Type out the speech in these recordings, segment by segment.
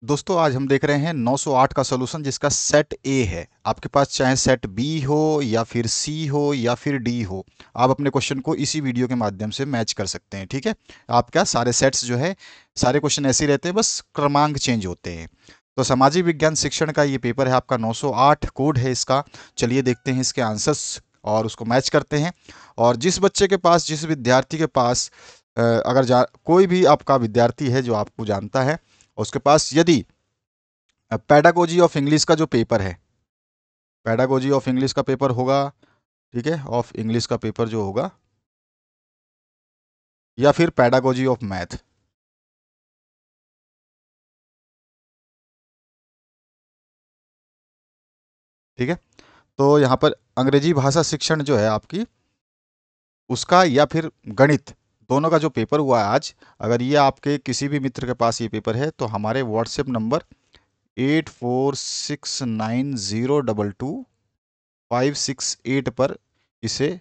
दोस्तों आज हम देख रहे हैं 908 का सॉल्यूशन जिसका सेट ए है। आपके पास चाहे सेट बी हो या फिर सी हो या फिर डी हो, आप अपने क्वेश्चन को इसी वीडियो के माध्यम से मैच कर सकते हैं। ठीक है, आपका सारे सेट्स जो है, सारे क्वेश्चन ऐसे ही रहते हैं, बस क्रमांक चेंज होते हैं। तो सामाजिक विज्ञान शिक्षण का ये पेपर है आपका, 908 कोड है इसका। चलिए देखते हैं इसके आंसर्स और उसको मैच करते हैं। और जिस बच्चे के पास, जिस विद्यार्थी के पास कोई भी आपका विद्यार्थी है जो आपको जानता है, उसके पास यदि पैडागोजी ऑफ इंग्लिश का जो पेपर है, पैडागोजी ऑफ इंग्लिश का पेपर होगा, ठीक है, ऑफ इंग्लिश का पेपर जो होगा, या फिर पैडागोजी ऑफ मैथ, ठीक है। तो यहाँ पर अंग्रेजी भाषा शिक्षण जो है आपकी, उसका या फिर गणित, दोनों का जो पेपर हुआ है आज, अगर ये आपके किसी भी मित्र के पास ये पेपर है तो हमारे व्हाट्सएप नंबर 8469022568 पर इसे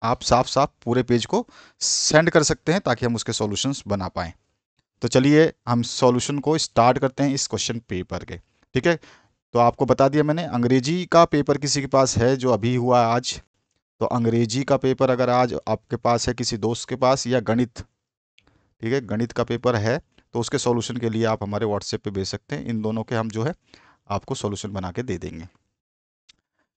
आप साफ साफ पूरे पेज को सेंड कर सकते हैं ताकि हम उसके सॉल्यूशंस बना पाएँ। तो चलिए हम सॉल्यूशन को स्टार्ट करते हैं इस क्वेश्चन पेपर के। ठीक है, तो आपको बता दिया मैंने, अंग्रेजी का पेपर किसी के पास है जो अभी हुआ है आज, तो अंग्रेजी का पेपर अगर आज आपके पास है किसी दोस्त के पास, या गणित, ठीक है, गणित का पेपर है, तो उसके सॉल्यूशन के लिए आप हमारे व्हाट्सएप पे भेज सकते हैं। इन दोनों के हम जो है आपको सॉल्यूशन बना के दे देंगे।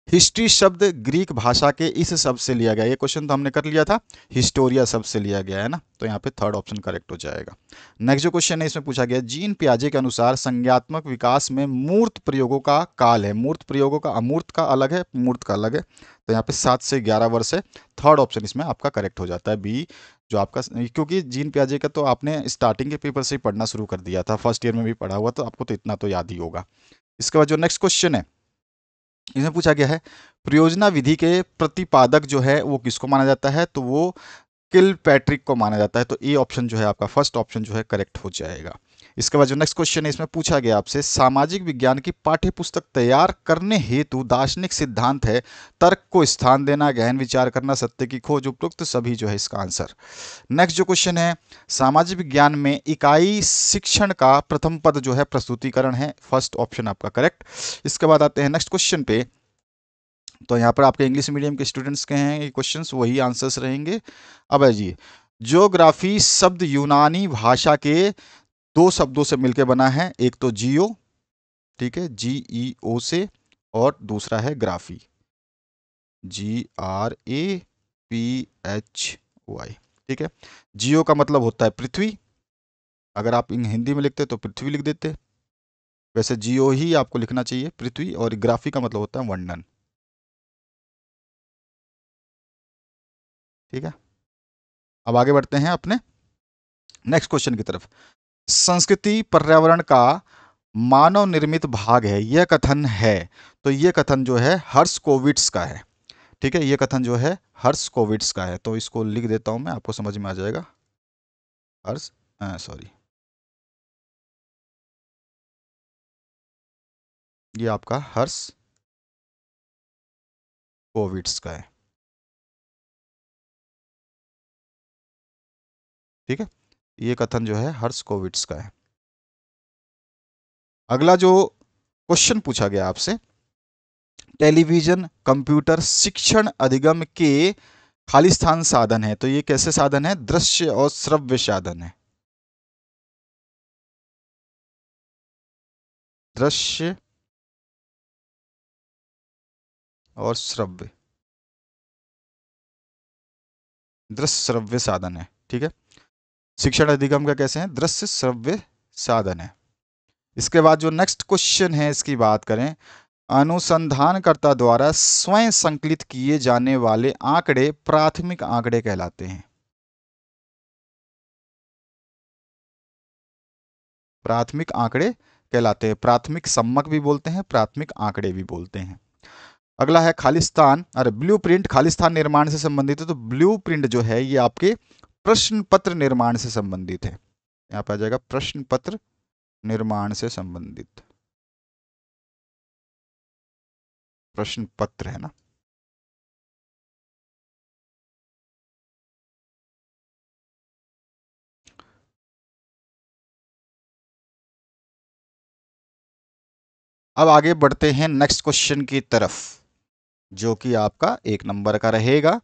हिस्ट्री शब्द ग्रीक भाषा के इस शब्द से लिया गया, ये क्वेश्चन तो हमने कर लिया था, हिस्टोरिया शब्द से लिया गया है ना, तो यहाँ पे थर्ड ऑप्शन करेक्ट हो जाएगा। नेक्स्ट जो क्वेश्चन है इसमें पूछा गया, जीन पियाजे के अनुसार संज्ञात्मक विकास में मूर्त प्रयोगों का काल है। मूर्त प्रयोगों का, अमूर्त का अलग है, मूर्त का अलग है, तो यहाँ पे 7 से 11 वर्ष है। थर्ड ऑप्शन इसमें आपका करेक्ट हो जाता है, बी, जो आपका, क्योंकि जीन पियाजे का तो आपने स्टार्टिंग के पेपर से ही पढ़ना शुरू कर दिया था, फर्स्ट ईयर में भी पढ़ा हुआ, तो आपको तो इतना तो याद ही होगा। इसके बाद जो नेक्स्ट क्वेश्चन है, इसमें पूछा गया है, प्रयोजना विधि के प्रतिपादक जो है वो किसको माना जाता है, तो वो किल पैट्रिक को माना जाता है। तो ए ऑप्शन जो है आपका, फर्स्ट ऑप्शन जो है करेक्ट हो जाएगा। इसके बाद जो नेक्स्ट क्वेश्चन है इसमें पूछा गया आपसे, सामाजिक विज्ञान की पाठ्य पुस्तक तैयार करने हेतु दार्शनिक सिद्धांत है तर्क को स्थान देना, गहन विचार करना, सत्य की खोज, उपरोक्त सभी जो है इसका आंसर। नेक्स्ट जो क्वेश्चन है, सामाजिक विज्ञान में इकाई शिक्षण का प्रथम पद जो है प्रस्तुतिकरण है, फर्स्ट ऑप्शन आपका करेक्ट। इसके बाद आते हैं नेक्स्ट क्वेश्चन पे, तो यहाँ पर आपके इंग्लिश मीडियम के स्टूडेंट्स के हैं ये क्वेश्चंस, वही आंसर्स रहेंगे। अब है जी, ज्योग्राफी शब्द यूनानी भाषा के दो शब्दों से मिलकर बना है, एक तो जियो, ठीक है, GEO से, और दूसरा है ग्राफी, GRAPHY, ठीक है। जियो का मतलब होता है पृथ्वी, अगर आप हिंदी में लिखते तो पृथ्वी लिख देते, वैसे जियो ही आपको लिखना चाहिए, पृथ्वी, और ग्राफी का मतलब होता है वर्णन, ठीक है। अब आगे बढ़ते हैं अपने नेक्स्ट क्वेश्चन की तरफ। संस्कृति पर्यावरण का मानव निर्मित भाग है, यह कथन है, तो यह कथन जो है हर्ष कोविट्स का है, ठीक है, यह कथन जो है हर्ष कोविट्स का है, तो इसको लिख देता हूं मैं, आपको समझ में आ जाएगा। हर्ष, सॉरी, ये आपका हर्ष कोविट्स का है, ठीक है, ये कथन जो है हर्ष कोविट्स का है। अगला जो क्वेश्चन पूछा गया आपसे, टेलीविजन कंप्यूटर शिक्षण अधिगम के खालिस्तान साधन है, तो ये कैसे साधन है, दृश्य और श्रव्य साधन है, दृश्य और श्रव्य, दृश्य श्रव्य साधन है, ठीक है। शिक्षण अधिगम का कैसे हैं, दृश्य श्रव्य साधन है। इसके बाद जो नेक्स्ट क्वेश्चन है इसकी बात करें, अनुसंधानकर्ता द्वारा स्वयं संकलित किए जाने वाले आंकड़े प्राथमिक आंकड़े कहलाते हैं। प्राथमिक आंकड़े कहलाते हैं, प्राथमिक सम्मक भी बोलते हैं, प्राथमिक आंकड़े भी बोलते हैं। अगला है खालिस्तान, अरे ब्लूप्रिंट, खालिस्तान निर्माण से संबंधित है, तो ब्लूप्रिंट जो है ये आपके प्रश्न पत्र निर्माण से संबंधित है, यहाँ पे आ जाएगा प्रश्न पत्र निर्माण से संबंधित, प्रश्न पत्र है ना। अब आगे बढ़ते हैं नेक्स्ट क्वेश्चन की तरफ, जो कि आपका 1 नंबर का रहेगा।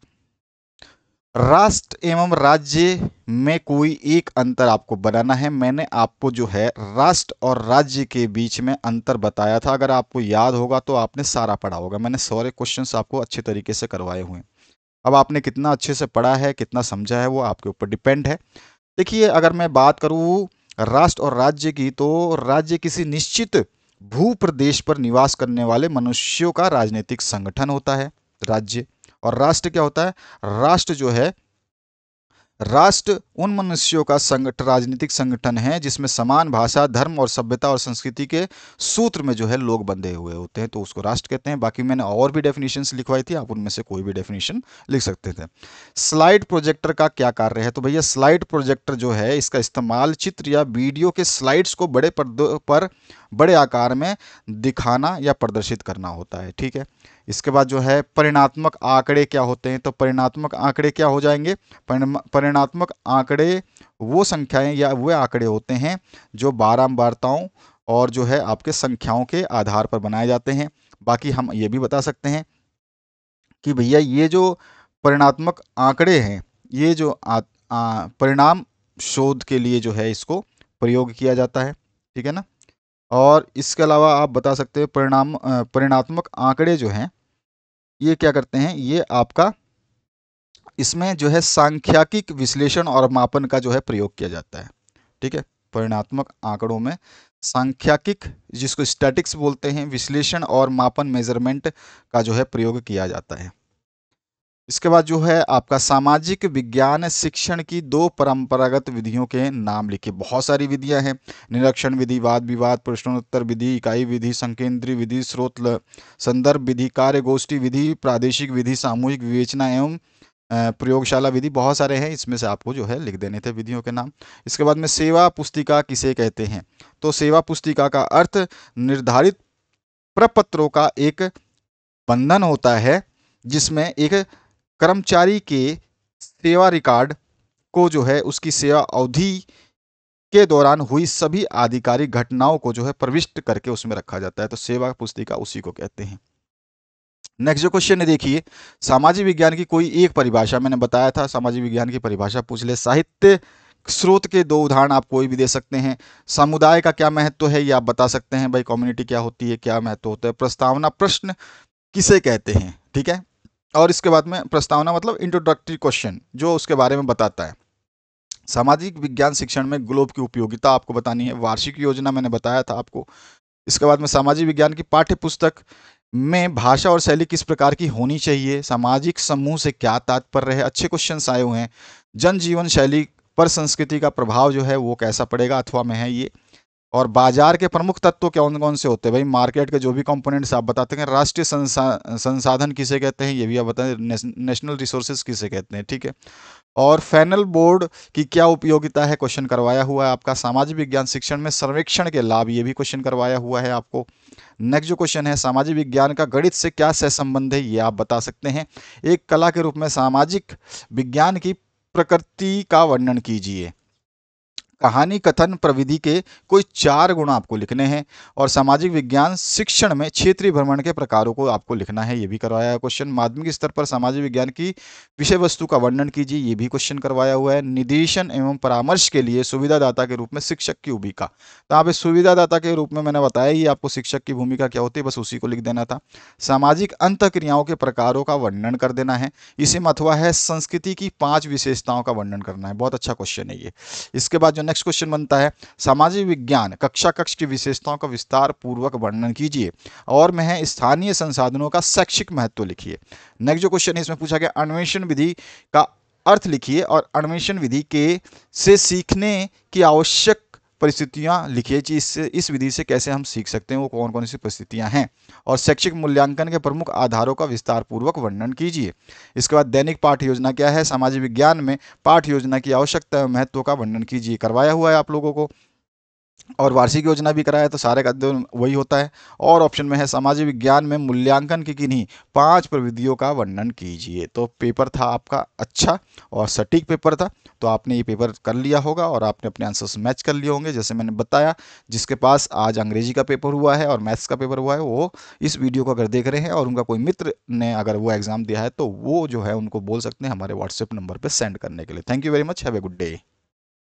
राष्ट्र एवं राज्य में कोई एक अंतर आपको बनाना है। मैंने आपको जो है राष्ट्र और राज्य के बीच में अंतर बताया था, अगर आपको याद होगा तो आपने सारा पढ़ा होगा। मैंने सारे क्वेश्चंस आपको अच्छे तरीके से करवाए हुए हैं। अब आपने कितना अच्छे से पढ़ा है, कितना समझा है, वो आपके ऊपर डिपेंड है। देखिए, अगर मैं बात करूं राष्ट्र और राज्य की, तो राज्य किसी निश्चित भू प्रदेश पर निवास करने वाले मनुष्यों का राजनीतिक संगठन होता है राज्य। और राष्ट्र क्या होता है? राष्ट्र जो है, राष्ट्र उन मनुष्यों का राजनीतिक संगठन है जिसमें समान भाषा, धर्म और सभ्यता और संस्कृति के सूत्र में जो है लोग बंधे हुए होते हैं, तो उसको राष्ट्र कहते हैं। बाकी मैंने और भी डेफिनेशंस लिखवाई थी, आप उनमें से कोई भी डेफिनेशन लिख सकते थे। स्लाइड प्रोजेक्टर का क्या कार्य है? तो भैया स्लाइड प्रोजेक्टर जो है, इसका इस्तेमाल चित्र या वीडियो के स्लाइड्स को बड़े पर्दों पर बड़े आकार में दिखाना या प्रदर्शित करना होता है। ठीक है। इसके बाद जो है परिणात्मक आंकड़े क्या होते हैं? तो परिणात्मक आंकड़े क्या हो जाएंगे? परिणात्मक आंकड़े वो संख्याएं या वो आंकड़े होते हैं जो बारंबारताओं और जो है आपके संख्याओं के आधार पर बनाए जाते हैं। बाकी हम ये भी बता सकते हैं कि भैया ये जो परिणात्मक आंकड़े हैं, ये जो परिणाम शोध के लिए जो है इसको प्रयोग किया जाता है। ठीक है ना। और इसके अलावा आप बता सकते हैं परिणात्मक आंकड़े जो हैं ये क्या करते हैं? ये आपका इसमें जो है सांख्यिकीय विश्लेषण और मापन का जो है प्रयोग किया जाता है। ठीक है। परिणात्मक आंकड़ों में सांख्यिकीय, जिसको स्टैटिक्स बोलते हैं, विश्लेषण और मापन मेजरमेंट का जो है प्रयोग किया जाता है। इसके बाद जो है आपका सामाजिक विज्ञान शिक्षण की 2 परंपरागत विधियों के नाम लिखिए। बहुत सारी विधियां हैं। निरीक्षण विधि, वाद विवाद, प्रश्नोत्तर विधि, इकाई विधि, संकेंद्रीय विधि, स्रोत संदर्भ विधि, कार्य गोष्ठी विधि, प्रादेशिक विधि, सामूहिक विवेचना एवं प्रयोगशाला विधि। बहुत सारे हैं, इसमें से आपको जो है लिख देने थे विधियों के नाम। इसके बाद में सेवा पुस्तिका किसे कहते हैं? तो सेवा पुस्तिका का अर्थ निर्धारित प्रपत्रों का एक बंधन होता है जिसमें एक कर्मचारी के सेवा रिकॉर्ड को जो है उसकी सेवा अवधि के दौरान हुई सभी आधिकारिक घटनाओं को जो है प्रविष्ट करके उसमें रखा जाता है, तो सेवा पुस्तिका उसी को कहते हैं। नेक्स्ट जो क्वेश्चन है देखिए, सामाजिक विज्ञान की कोई एक परिभाषा। मैंने बताया था सामाजिक विज्ञान की परिभाषा पूछ ले। साहित्य स्रोत के 2 उदाहरण आप कोई भी दे सकते हैं। समुदाय का क्या महत्व है ये आप बता सकते हैं, भाई कम्युनिटी क्या होती है, क्या महत्व होता है। प्रस्तावना प्रश्न किसे कहते हैं? ठीक है। और इसके बाद में प्रस्तावना मतलब इंट्रोडक्टरी क्वेश्चन जो उसके बारे में बताता है। सामाजिक विज्ञान शिक्षण में ग्लोब की उपयोगिता आपको बतानी है। वार्षिक योजना मैंने बताया था आपको। इसके बाद में सामाजिक विज्ञान की पाठ्य पुस्तक में भाषा और शैली किस प्रकार की होनी चाहिए। सामाजिक समूह से क्या तात्पर्य है? अच्छे क्वेश्चंस आए हुए हैं। जनजीवन शैली पर संस्कृति का प्रभाव जो है वो कैसा पड़ेगा, अथवा में है ये। और बाजार के प्रमुख तत्व कौन कौन से होते हैं? भाई मार्केट के जो भी कंपोनेंट्स आप बताते हैं। राष्ट्रीय संसाधन किसे कहते हैं ये भी आप बताएं। नेशनल रिसोर्सेज किसे कहते हैं? ठीक है। और फैनल बोर्ड की क्या उपयोगिता है? क्वेश्चन करवाया हुआ है आपका। सामाजिक विज्ञान शिक्षण में सर्वेक्षण के लाभ, ये भी क्वेश्चन करवाया हुआ है आपको। नेक्स्ट जो क्वेश्चन है, सामाजिक विज्ञान का गणित से क्या सहसंबंध है ये आप बता सकते हैं। एक कला के रूप में सामाजिक विज्ञान की प्रकृति का वर्णन कीजिए। कहानी कथन प्रविधि के कोई 4 गुण आपको लिखने हैं। और सामाजिक विज्ञान शिक्षण में क्षेत्रीय भ्रमण के प्रकारों को आपको लिखना है, ये भी करवाया है क्वेश्चन। माध्यमिक स्तर पर सामाजिक विज्ञान की विषय वस्तु का वर्णन कीजिए, ये भी क्वेश्चन करवाया हुआ है। निर्देशन एवं परामर्श के लिए सुविधादाता के रूप में शिक्षक की भूमिका। तो यहाँ पे सुविधादाता के रूप में मैंने बताया ही आपको शिक्षक की भूमिका क्या होती है, बस उसी को लिख देना था। सामाजिक अंतःक्रियाओं के प्रकारों का वर्णन कर देना है। इसी में अथवा है संस्कृति की 5 विशेषताओं का वर्णन करना है। बहुत अच्छा क्वेश्चन है ये। इसके बाद जो नेक्स्ट क्वेश्चन बनता है, सामाजिक विज्ञान कक्षा कक्ष की विशेषताओं का विस्तार पूर्वक वर्णन कीजिए। और में है स्थानीय संसाधनों का शैक्षिक महत्व लिखिए। नेक्स्ट जो क्वेश्चन है इसमें पूछा गया अन्वेषण विधि का अर्थ लिखिए और अन्वेषण विधि के से सीखने की आवश्यक परिस्थितियां लिखिए। इस विधि से कैसे हम सीख सकते हैं, वो कौन कौन सी परिस्थितियां हैं। और शैक्षिक मूल्यांकन के प्रमुख आधारों का विस्तार पूर्वक वर्णन कीजिए। इसके बाद दैनिक पाठ्य योजना क्या है? सामाजिक विज्ञान में पाठ्य योजना की आवश्यकता एवं महत्व का वर्णन कीजिए, करवाया हुआ है आप लोगों को। और वार्षिक योजना भी कराया तो सारे का अध्ययन वही होता है। और ऑप्शन में है सामाजिक विज्ञान में मूल्यांकन की किन्हीं 5 प्रविधियों का वर्णन कीजिए। तो पेपर था आपका अच्छा और सटीक पेपर था, तो आपने ये पेपर कर लिया होगा और आपने अपने आंसर्स मैच कर लिए होंगे। जैसे मैंने बताया, जिसके पास आज अंग्रेजी का पेपर हुआ है और मैथ्स का पेपर हुआ है, वो इस वीडियो को अगर देख रहे हैं और उनका कोई मित्र ने अगर वो एग्ज़ाम दिया है, तो वो जो है उनको बोल सकते हैं हमारे व्हाट्सएप नंबर पर सेंड करने के लिए। Thank you very much, have a good day.